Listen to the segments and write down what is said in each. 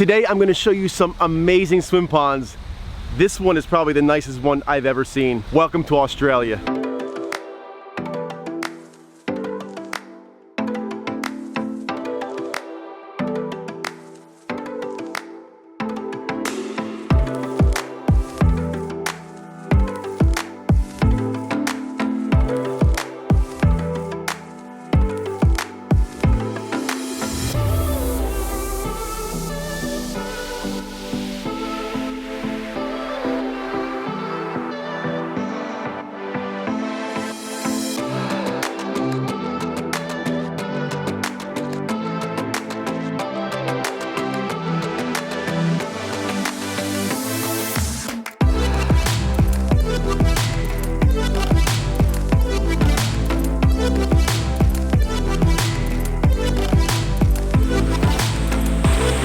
Today I'm going to show you some amazing swim ponds. This one is probably the nicest one I've ever seen. Welcome to Australia.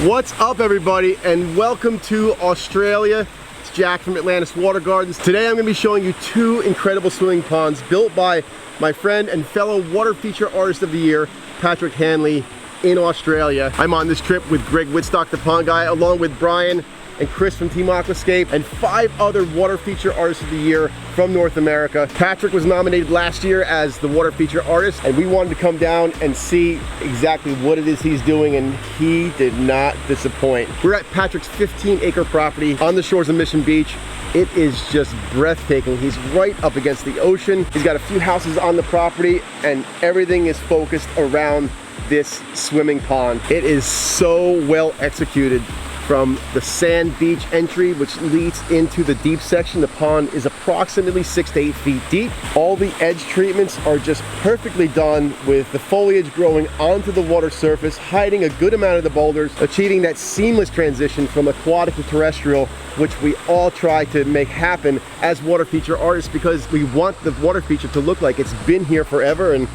What's up everybody, and welcome to Australia. It's Jack from Atlantis Water Gardens. Today I'm going to be showing you two incredible swimming ponds built by my friend and fellow water feature artist of the year, Patrick Hanley, in Australia. I'm on this trip with Greg Wittstock, the pond guy, along with Brian and Chris from Team Aquascape, and 5 other water feature artists of the year from North America. Patrick was nominated last year as the water feature artist, and we wanted to come down and see exactly what it is he's doing, and he did not disappoint. We're at Patrick's 15-acre property on the shores of Mission Beach. It is just breathtaking. He's right up against the ocean. He's got a few houses on the property, and everything is focused around this swimming pond. It is so well executed. From the sand beach entry, which leads into the deep section, the pond is approximately 6 to 8 feet deep. All the edge treatments are just perfectly done, with the foliage growing onto the water surface, hiding a good amount of the boulders, achieving that seamless transition from aquatic to terrestrial, which we all try to make happen as water feature artists, because we want the water feature to look like it's been here forever, and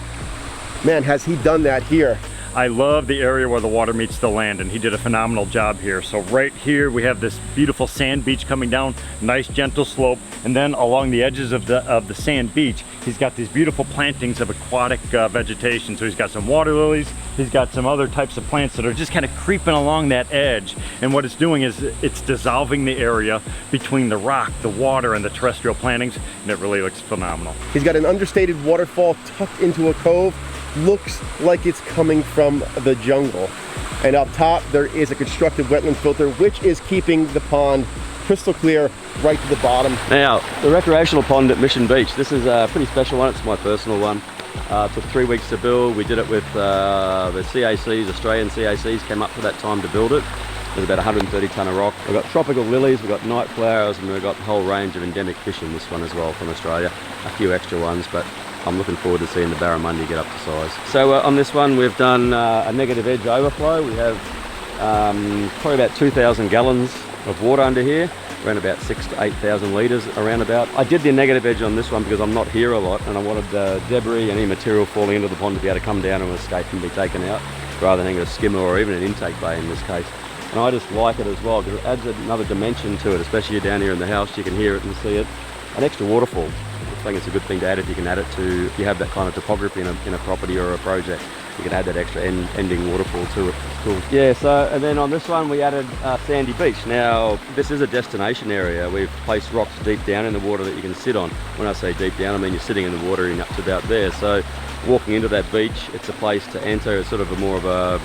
man, has he done that here. I love the area where the water meets the land, and he did a phenomenal job here. So right here we have this beautiful sand beach coming down, nice gentle slope, and then along the edges of the sand beach, he's got these beautiful plantings of aquatic vegetation. So he's got some water lilies, he's got some other types of plants that are just kind of creeping along that edge. And what it's doing is it's dissolving the area between the rock, the water, and the terrestrial plantings, and it really looks phenomenal. He's got an understated waterfall tucked into a cove. Looks like it's coming from the jungle. And up top there is a constructed wetland filter, which is keeping the pond crystal clear right to the bottom. Now, the recreational pond at Mission Beach, this is a pretty special one. It's my personal one. It took 3 weeks to build. We did it with the CACs, Australian CACs came up for that time to build it. There's about 130 tonne of rock. We've got tropical lilies, we've got night flowers, and we've got a whole range of endemic fish in this one as well from Australia. A few extra ones, but I'm looking forward to seeing the barramundi get up to size. So on this one we've done a negative edge overflow. We have probably about 2,000 gallons of water under here, around about 6,000 to 8,000 litres around about. I did the negative edge on this one because I'm not here a lot, and I wanted debris, any material falling into the pond, to be able to come down and escape and be taken out, rather than having a skimmer or even an intake bay in this case. And I just like it as well because it adds another dimension to it, especially down here in the house. You can hear it and see it. An extra waterfall. I think it's a good thing to add if you can add it to, if you have that kind of topography in a property or a project. You can add that extra ending waterfall to it. It's cool. Yeah, so, and then on this one we added sandy beach. Now, this is a destination area. We've placed rocks deep down in the water that you can sit on. When I say deep down, I mean you're sitting in the water up to about there. So walking into that beach, it's a place to enter. It's sort of more of a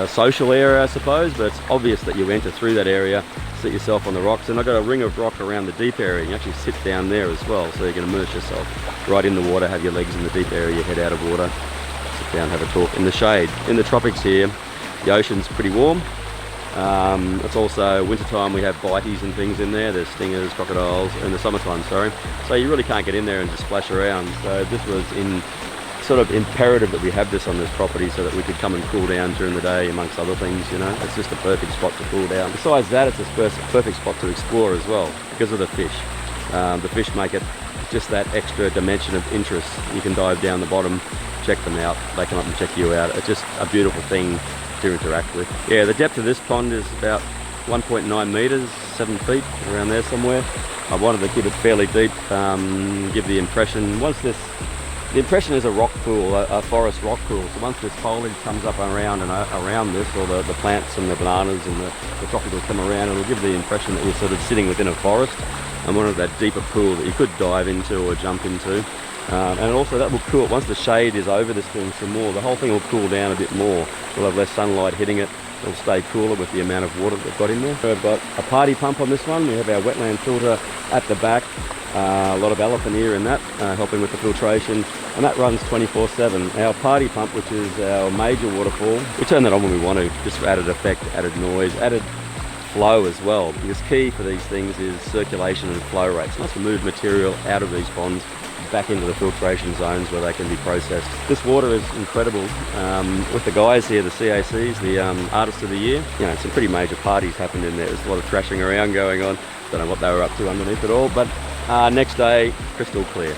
social area, I suppose, but it's obvious that you enter through that area, sit yourself on the rocks, and I've got a ring of rock around the deep area. You actually sit down there as well, so you can immerse yourself right in the water, have your legs in the deep area, your head out of water, sit down, have a talk in the shade. In the tropics here, the ocean's pretty warm. It's also wintertime, we have bites and things in there. There's stingers, crocodiles, in the summertime, sorry. So you really can't get in there and just splash around. So this was sort of imperative that we have this on this property so that we could come and cool down during the day, amongst other things, you know. It's just a perfect spot to cool down. Besides that, it's a perfect spot to explore as well because of the fish. The fish make it just that extra dimension of interest. You can dive down the bottom, check them out, they come up and check you out. It's just a beautiful thing to interact with. Yeah, the depth of this pond is about 1.9 metres, 7 feet, around there somewhere. I wanted to keep it fairly deep, give the impression, once this The impression is a rock pool, a forest rock pool. So once this foliage comes up around this, or the plants and the bananas and the tropical come around, it'll give the impression that you're sort of sitting within a forest and one of that deeper pool that you could dive into or jump into. And also that will cool, once the shade is over this thing some more, the whole thing will cool down a bit more. We'll have less sunlight hitting it. It'll stay cooler with the amount of water that we've got in there. We've got a party pump on this one. We have our wetland filter at the back. A lot of elephant ear in that, helping with the filtration, and that runs 24/7. Our party pump, which is our major waterfall, we turn that on when we want to, just for added effect, added noise, added flow as well, because key for these things is circulation and flow rates. Let's move material out of these ponds back into the filtration zones where they can be processed. This water is incredible. With the guys here, the CACs, the Artist of the Year, you know, some pretty major parties happened in there. There's a lot of thrashing around going on. Don't know what they were up to underneath it all, but next day, crystal clear.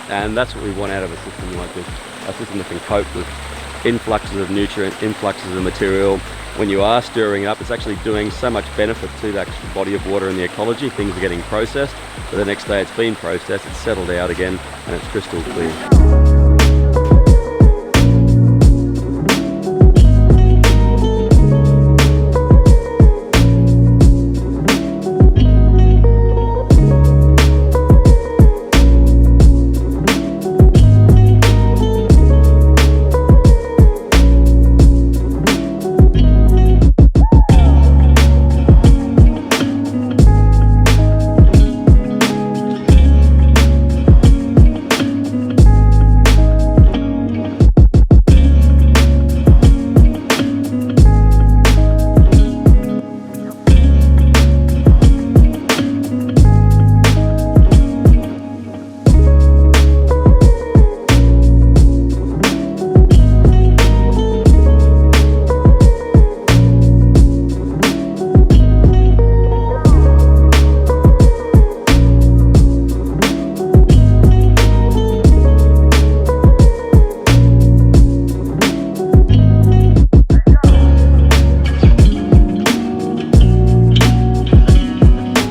And that's what we want out of a system like this. A system that can cope with influxes of nutrient, influxes of material. When you are stirring it up, it's actually doing so much benefit to that body of water and the ecology. Things are getting processed, but the next day it's been processed, it's settled out again, and it's crystal clear.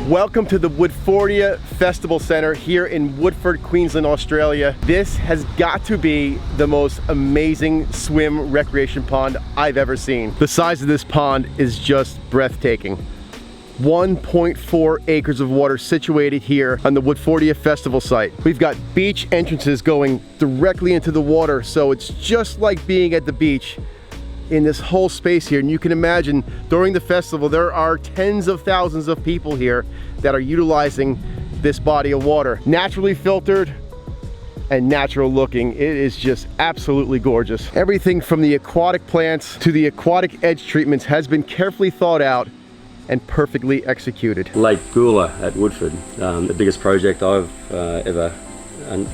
Welcome to the Woodfordia Festival Center here in Woodford, Queensland, Australia. This has got to be the most amazing swim recreation pond I've ever seen. The size of this pond is just breathtaking. 1.4 acres of water situated here on the Woodfordia Festival site. We've got beach entrances going directly into the water, so it's just like being at the beach in this whole space here. And you can imagine during the festival there are tens of thousands of people here that are utilizing this body of water. Naturally filtered and natural looking. It is just absolutely gorgeous. Everything from the aquatic plants to the aquatic edge treatments has been carefully thought out and perfectly executed. Lake Gula at Woodford, the biggest project I've ever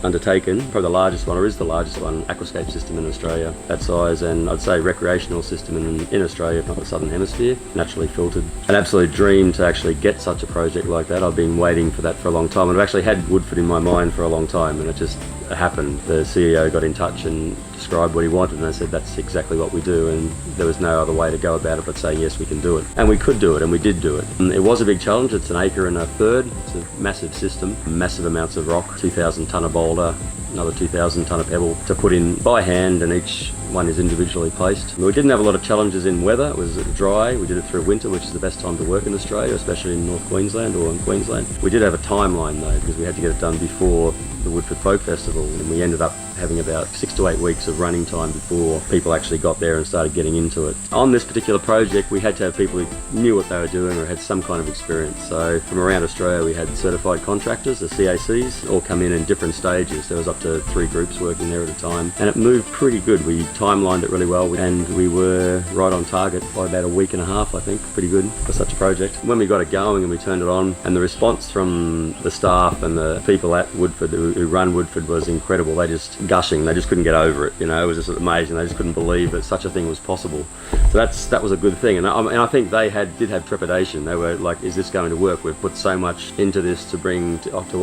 undertaken, probably the largest one, or is the largest one, Aquascape system in Australia, that size, and I'd say recreational system in Australia, if not the Southern Hemisphere, naturally filtered. An absolute dream to actually get such a project like that. I've been waiting for that for a long time, and I've actually had Woodford in my mind for a long time, and it just happened. The CEO got in touch and described what he wanted, and I said that's exactly what we do, and there was no other way to go about it but saying yes, we can do it. And we could do it, and we did do it. And it was a big challenge. It's an acre and a third. It's a massive system, massive amounts of rock, 2,000 tonne of boulder, another 2,000 tonne of pebble to put in by hand, and each one is individually placed. We didn't have a lot of challenges in weather. It was dry. We did it through winter, which is the best time to work in Australia, especially in North Queensland or in Queensland. We did have a timeline though, because we had to get it done before the Woodford Folk Festival, and we ended up having about 6 to 8 weeks of running time before people actually got there and started getting into it. On this particular project, we had to have people who knew what they were doing or had some kind of experience. So from around Australia, we had certified contractors, the CACs, all come in different stages. There was up to 3 groups working there at a time, and it moved pretty good. We timelined it really well, and we were right on target by about a week and a half, I think. Pretty good for such a project. When we got it going and we turned it on, and the response from the staff and the people at Woodford who run Woodford was incredible. They just gushing, they just couldn't get over it, you know. It was just amazing. They just couldn't believe that such a thing was possible. So that was a good thing, and I think they did have trepidation. They were like, is this going to work? We've put so much into this to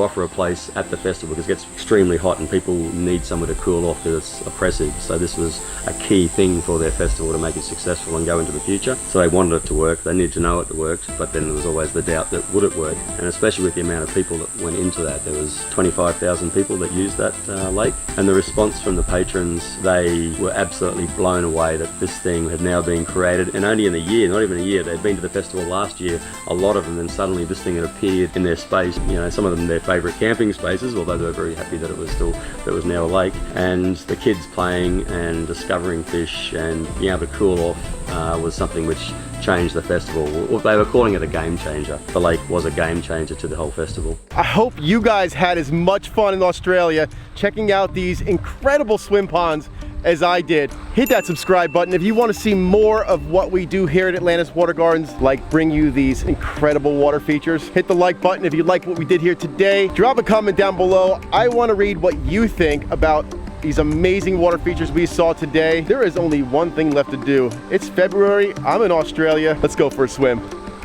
offer a place at the festival, because it gets extremely hot and people need somewhere to cool off because it's oppressive. So this was a key thing for their festival to make it successful and go into the future. So they wanted it to work, they needed to know it worked, but then there was always the doubt that would it work, and especially with the amount of people that went into that. There was 25,000 people that used that lake, and the response from the patrons, they were absolutely blown away that this thing had now been created, and only in a year, not even a year. They'd been to the festival last year, a lot of them, and suddenly this thing had appeared in their space, you know, some of them their favourite camping spaces, although they were very happy that it was now a lake, and the kids playing and discovering fish and being able to cool off was something which changed the festival. They were calling it a game changer. The lake was a game changer to the whole festival. I hope you guys had as much fun in Australia checking out these incredible swim ponds as I did. Hit that subscribe button if you want to see more of what we do here at Atlantis Water Gardens, like bring you these incredible water features. Hit the like button if you like what we did here today. Drop a comment down below. I want to read what you think about these amazing water features we saw today. There is only one thing left to do. It's February, I'm in Australia. Let's go for a swim.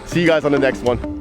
See you guys on the next one.